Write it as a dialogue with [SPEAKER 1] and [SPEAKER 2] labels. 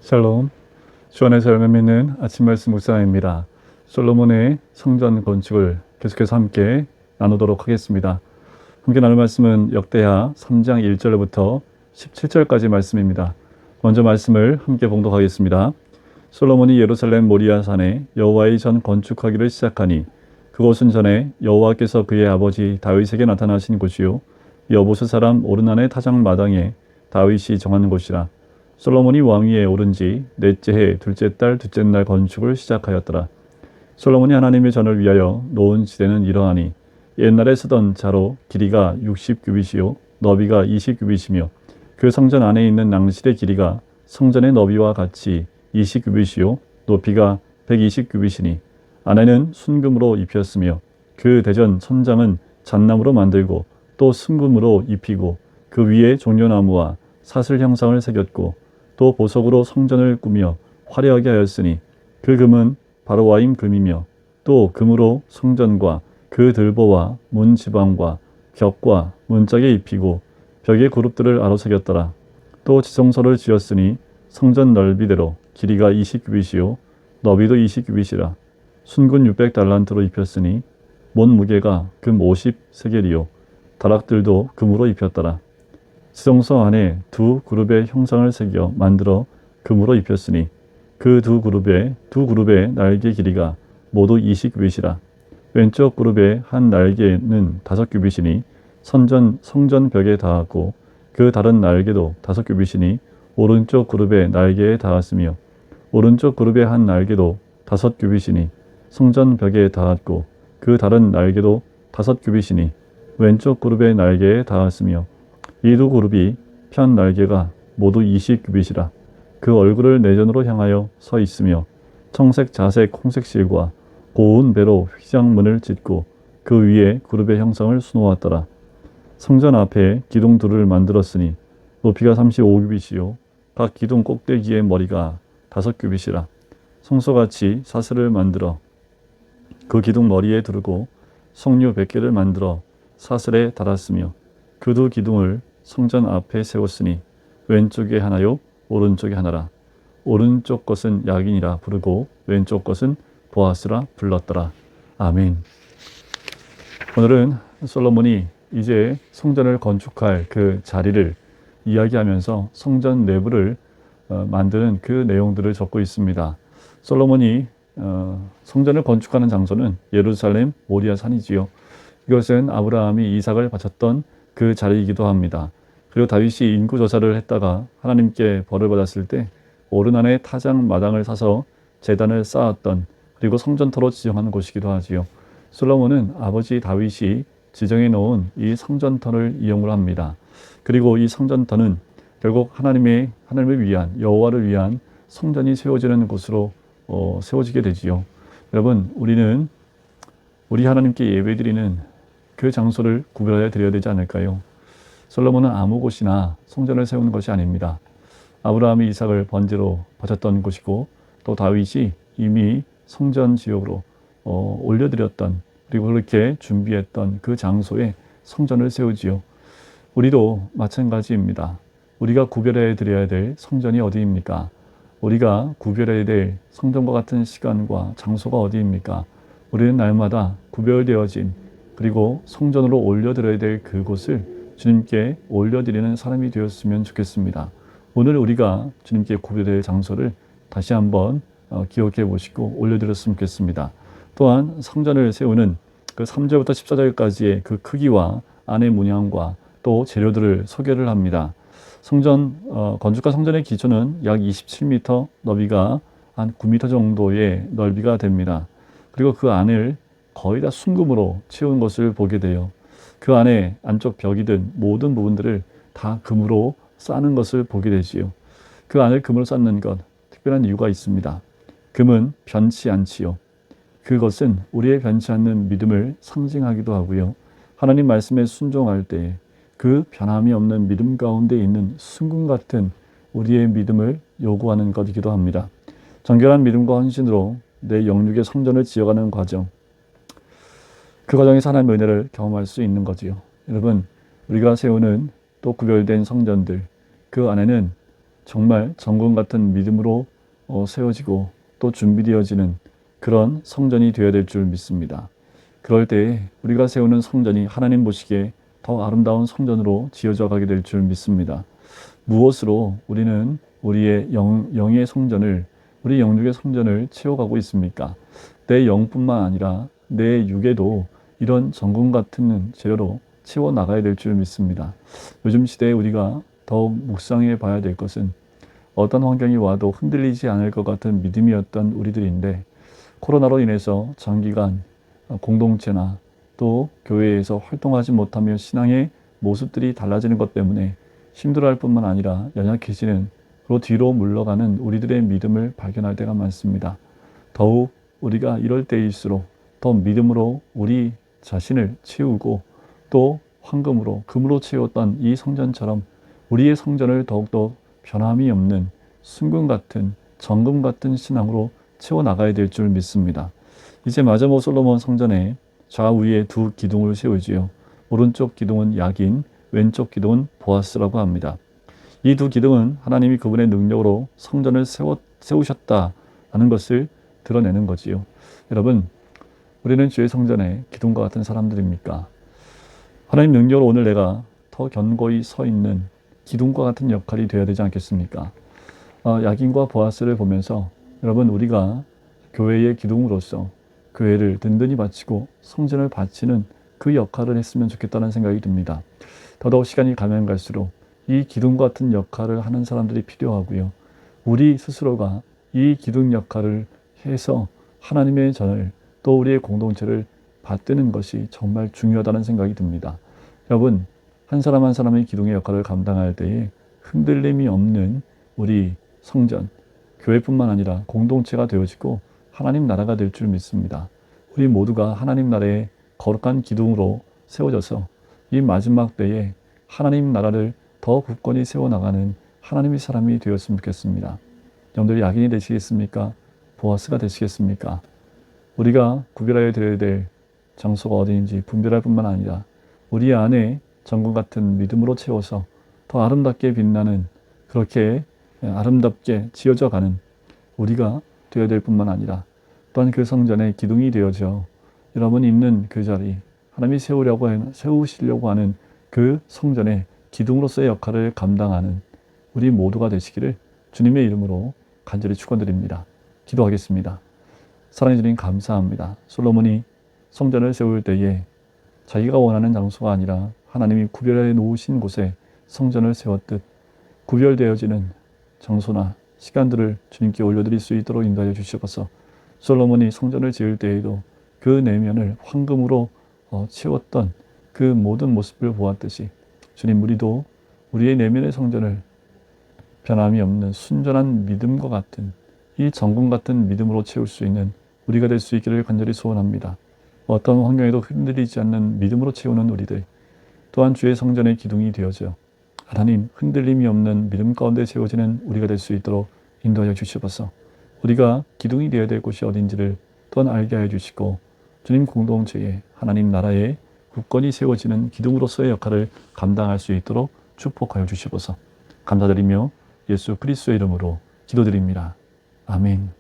[SPEAKER 1] 샬롬, 주안의 삶을 믿는 아침 말씀 묵상입니다. 솔로몬의 성전 건축을 계속해서 함께 나누도록 하겠습니다. 함께 나눌 말씀은 역대하 3장 1절부터 17절까지 말씀입니다. 먼저 말씀을 함께 봉독하겠습니다. 솔로몬이 예루살렘 모리아 산에 여호와의 전 건축하기를 시작하니 그곳은 전에 여호와께서 그의 아버지 다윗에게 나타나신 곳이요 여보스 사람 오르난의 타작 마당에 다윗이 정한 곳이라. 솔로몬이 왕위에 오른 지 넷째 해 둘째 달 둘째 날 건축을 시작하였더라. 솔로몬이 하나님의 전을 위하여 놓은 지대는 이러하니 옛날에 쓰던 자로 길이가 60규빗이요 너비가 20규빗이며 그 성전 안에 있는 낭실의 길이가 성전의 너비와 같이 20규빗이요 높이가 120규빗이니 안에는 순금으로 입혔으며 그 대전 천장은 잣나무로 만들고 또 순금으로 입히고 그 위에 종려나무와 사슬 형상을 새겼고 또 보석으로 성전을 꾸며 화려하게 하였으니 그 금은 바로와임 금이며 또 금으로 성전과 그 들보와 문 지방과 벽과 문짝에 입히고 벽에 그룹들을 아로새겼더라. 또 지성소를 지었으니 성전 넓이대로 길이가 20규빗이요 너비도 20규빗이라. 순금 600달란트로 입혔으니 못 무게가 금 50세겔이요 다락들도 금으로 입혔더라. 지성소 안에 두 그룹의 형상을 새겨 만들어 금으로 입혔으니 그 두 그룹의 날개 길이가 모두 20규빗이라. 왼쪽 그룹의 한 날개는 5규빗이니 성전 벽에 닿았고 그 다른 날개도 5규빗이니 오른쪽 그룹의 날개에 닿았으며 오른쪽 그룹의 한 날개도 5규빗이니 성전 벽에 닿았고 그 다른 날개도 5규빗이니 왼쪽 그룹의 날개에 닿았으며 이 두 그룹이 편 날개가 모두 20규빗이라. 그 얼굴을 내전으로 향하여 서 있으며 청색 자색 홍색 실과 고운 배로 휘장문을 짓고 그 위에 그룹의 형상을 수놓았더라. 성전 앞에 기둥 둘을 만들었으니 높이가 35규빗이요 각 기둥 꼭대기의 머리가 5규빗이라. 성소같이 사슬을 만들어 그 기둥 머리에 두르고 석류 100개를 만들어 사슬에 달았으며 그 두 기둥을 성전 앞에 세웠으니 왼쪽에 하나요 오른쪽에 하나라. 오른쪽 것은 야긴이라 부르고 왼쪽 것은 보아스라 불렀더라. 아멘. 오늘은 솔로몬이 이제 성전을 건축할 그 자리를 이야기하면서 성전 내부를 만드는 그 내용들을 적고 있습니다. 솔로몬이 성전을 건축하는 장소는 예루살렘 모리아 산이지요. 이것은 아브라함이 이삭을 바쳤던 그 자리이기도 합니다. 그리고 다윗이 인구조사를 했다가 하나님께 벌을 받았을 때 오르난의 타작 마당을 사서 제단을 쌓았던 그리고 성전터로 지정하는 곳이기도 하지요. 솔로몬은 아버지 다윗이 지정해 놓은 이 성전터를 이용을 합니다. 그리고 이 성전터는 결국 하나님을 위한 여호와를 위한 성전이 세워지는 곳으로 세워지게 되지요. 여러분, 우리는 우리 하나님께 예배드리는 그 장소를 구별하여 드려야 되지 않을까요? 솔로몬은 아무 곳이나 성전을 세우는 것이 아닙니다. 아브라함이 이삭을 번제로 바쳤던 곳이고 또 다윗이 이미 성전 지역으로 올려드렸던 그리고 그렇게 준비했던 그 장소에 성전을 세우지요. 우리도 마찬가지입니다. 우리가 구별해 드려야 될 성전이 어디입니까? 우리가 구별해야 될 성전과 같은 시간과 장소가 어디입니까? 우리는 날마다 구별되어진 그리고 성전으로 올려드려야 될 그곳을 주님께 올려드리는 사람이 되었으면 좋겠습니다. 오늘 우리가 주님께 구별될 장소를 다시 한번 기억해 보시고 올려드렸으면 좋겠습니다. 또한 성전을 세우는 그 3절부터 14절까지의 그 크기와 안의 문양과 또 재료들을 소개를 합니다. 건축과 성전의 기초는 약 27m, 너비가 한 9m 정도의 넓이가 됩니다. 그리고 그 안을 거의 다 순금으로 채운 것을 보게 돼요. 그 안에 안쪽 벽이든 모든 부분들을 다 금으로 쌓는 것을 보게 되지요. 그 안을 금으로 쌓는 것, 특별한 이유가 있습니다. 금은 변치 않지요. 그것은 우리의 변치 않는 믿음을 상징하기도 하고요. 하나님 말씀에 순종할 때에 그 변함이 없는 믿음 가운데 있는 순금 같은 우리의 믿음을 요구하는 것이기도 합니다. 정결한 믿음과 헌신으로 내 영육의 성전을 지어가는 과정, 그 과정에서 하나님의 은혜를 경험할 수 있는 거지요. 여러분, 우리가 세우는 또 구별된 성전들, 그 안에는 정말 정금 같은 믿음으로 세워지고 또 준비되어지는 그런 성전이 되어야 될 줄 믿습니다. 그럴 때에 우리가 세우는 성전이 하나님 보시기에 더 아름다운 성전으로 지어져 가게 될 줄 믿습니다. 무엇으로 우리는 우리의 영의 성전을, 우리 영육의 성전을 채워가고 있습니까? 내 영뿐만 아니라 내 육에도 이런 정금 같은 재료로 채워 나가야 될 줄 믿습니다. 요즘 시대에 우리가 더욱 묵상해 봐야 될 것은 어떤 환경이 와도 흔들리지 않을 것 같은 믿음이었던 우리들인데, 코로나로 인해서 장기간 공동체나 또 교회에서 활동하지 못하며 신앙의 모습들이 달라지는 것 때문에 힘들어할 뿐만 아니라 연약해지는, 그리고 뒤로 물러가는 우리들의 믿음을 발견할 때가 많습니다. 더욱 우리가 이럴 때일수록 더 믿음으로 우리 자신을 채우고 또 황금으로, 금으로 채웠던 이 성전처럼 우리의 성전을 더욱더 변함이 없는 순금 같은, 정금 같은 신앙으로 채워나가야 될 줄 믿습니다. 이제 마저모 솔로몬 성전에 좌우에 두 기둥을 세우지요. 오른쪽 기둥은 야긴, 왼쪽 기둥은 보아스라고 합니다. 이 두 기둥은 하나님이 그분의 능력으로 성전을 세우셨다라는 것을 드러내는 거지요. 여러분, 우리는 주의 성전에 기둥과 같은 사람들입니까? 하나님 능력으로 오늘 내가 더 견고히 서 있는 기둥과 같은 역할이 되어야 되지 않겠습니까? 야긴과 보아스를 보면서 여러분, 우리가 교회의 기둥으로서 교회를 든든히 바치고 성전을 바치는 그 역할을 했으면 좋겠다는 생각이 듭니다. 더더욱 시간이 가면 갈수록 이 기둥 같은 역할을 하는 사람들이 필요하고요. 우리 스스로가 이 기둥 역할을 해서 하나님의 전을, 또 우리의 공동체를 받드는 것이 정말 중요하다는 생각이 듭니다. 여러분, 한 사람 한 사람의 기둥의 역할을 감당할 때에 흔들림이 없는 우리 성전, 교회뿐만 아니라 공동체가 되어지고 하나님 나라가 될 줄 믿습니다. 우리 모두가 하나님 나라의 거룩한 기둥으로 세워져서 이 마지막 때에 하나님 나라를 더 굳건히 세워나가는 하나님의 사람이 되었으면 좋겠습니다. 여러분들이 야긴이 되시겠습니까? 보아스가 되시겠습니까? 우리가 구별하여 드려야 될 장소가 어디인지 분별할 뿐만 아니라 우리 안에 정금 같은 믿음으로 채워서 더 아름답게 빛나는, 그렇게 아름답게 지어져 가는 우리가 되어야 될 뿐만 아니라 또한 그 성전의 기둥이 되어져 여러분이 있는 그 자리, 하나님이 세우시려고 하는 그 성전의 기둥으로서의 역할을 감당하는 우리 모두가 되시기를 주님의 이름으로 간절히 축원드립니다. 기도하겠습니다. 사랑해 주님 감사합니다. 솔로몬이 성전을 세울 때에 자기가 원하는 장소가 아니라 하나님이 구별해 놓으신 곳에 성전을 세웠듯 구별되어지는 장소나 시간들을 주님께 올려드릴 수 있도록 인도하여 주시옵소서. 솔로몬이 성전을 지을 때에도 그 내면을 황금으로 채웠던 그 모든 모습을 보았듯이 주님, 우리도 우리의 내면의 성전을 변함이 없는 순전한 믿음과 같은 이 정금 같은 믿음으로 채울 수 있는 우리가 될 수 있기를 간절히 소원합니다. 어떤 환경에도 흔들리지 않는 믿음으로 채우는 우리들, 또한 주의 성전의 기둥이 되어져 하나님 흔들림이 없는 믿음 가운데 세워지는 우리가 될 수 있도록 인도하여 주시옵소서. 우리가 기둥이 되어야 될 곳이 어딘지를 또한 알게 하여 주시고 주님 공동체에 하나님 나라에 굳건히 세워지는 기둥으로서의 역할을 감당할 수 있도록 축복하여 주시옵소서. 감사드리며 예수 그리스도의 이름으로 기도드립니다. 아멘.